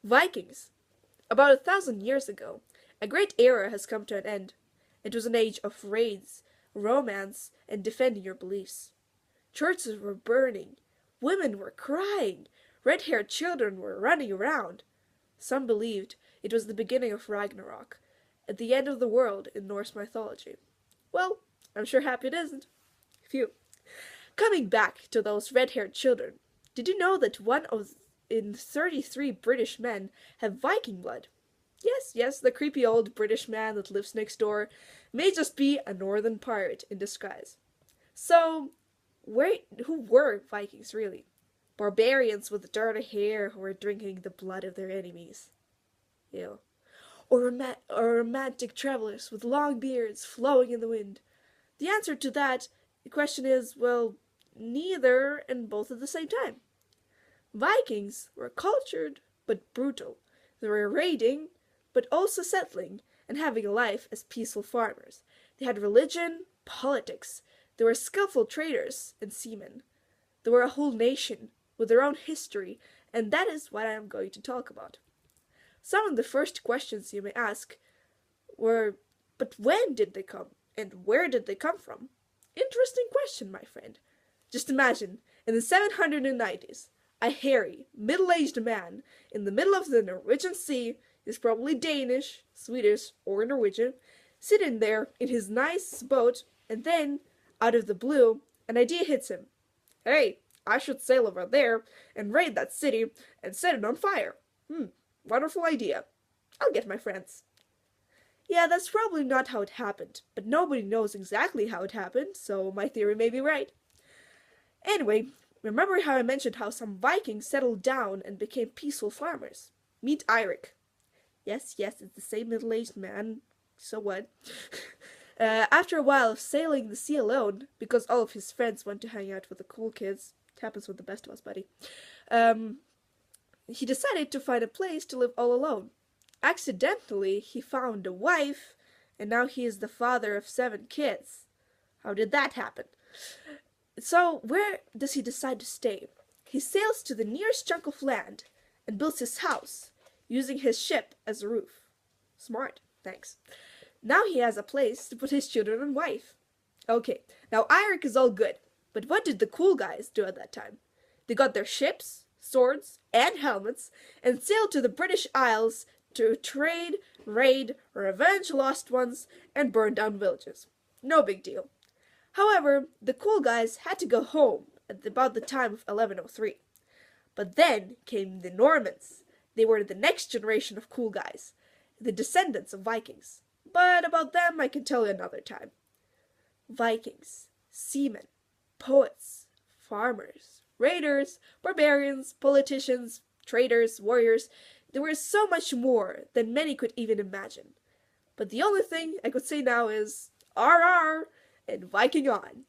Vikings. About 1,000 years ago, a great era has come to an end. It was an age of raids, romance, and defending your beliefs. Churches were burning, women were crying, red-haired children were running around. Some believed it was the beginning of Ragnarok, at the end of the world in Norse mythology. Well, I'm sure happy it isn't. Phew. Coming back to those red-haired children, did you know that one of in 33 British men have Viking blood? Yes, yes, the creepy old British man that lives next door may just be a northern pirate in disguise. So, who were Vikings really? Barbarians with dirty hair who were drinking the blood of their enemies. Ew. Or romantic travelers with long beards flowing in the wind? The answer to that question is, well, neither and both at the same time. Vikings were cultured but brutal. They were raiding but also settling and having a life as peaceful farmers. They had religion, politics. They were skillful traders and seamen. They were a whole nation with their own history, and that is what I am going to talk about. Some of the first questions you may ask were, but when did they come? And where did they come from? Interesting question, my friend. Just imagine, in the 790s, a hairy, middle-aged man in the middle of the Norwegian Sea, is probably Danish, Swedish, or Norwegian, sitting there in his nice boat, and then, out of the blue, an idea hits him. Hey, I should sail over there and raid that city and set it on fire. Wonderful idea. I'll get my friends. Yeah, that's probably not how it happened, but nobody knows exactly how it happened, so my theory may be right. Anyway, remember how I mentioned how some Vikings settled down and became peaceful farmers? Meet Eirik. Yes, it's the same middle-aged man, so what? After a while of sailing the sea alone, because all of his friends went to hang out with the cool kids, it happens with the best of us, buddy, he decided to find a place to live all alone. Accidentally, he found a wife, and now he is the father of 7 kids. How did that happen? So, where does he decide to stay? He sails to the nearest chunk of land and builds his house, using his ship as a roof. Smart, thanks. Now he has a place to put his children and wife. Okay, now Eirik is all good, but what did the cool guys do at that time? They got their ships, swords, and helmets, and sailed to the British Isles to trade, raid, revenge lost ones, and burn down villages. No big deal. However, the cool guys had to go home at about the time of 1103. But then came the Normans. They were the next generation of cool guys, the descendants of Vikings. But about them I can tell you another time. Vikings, seamen, poets, farmers, raiders, barbarians, politicians, traders, warriors. There was so much more than many could even imagine. But the only thing I could say now is, RR and Viking on!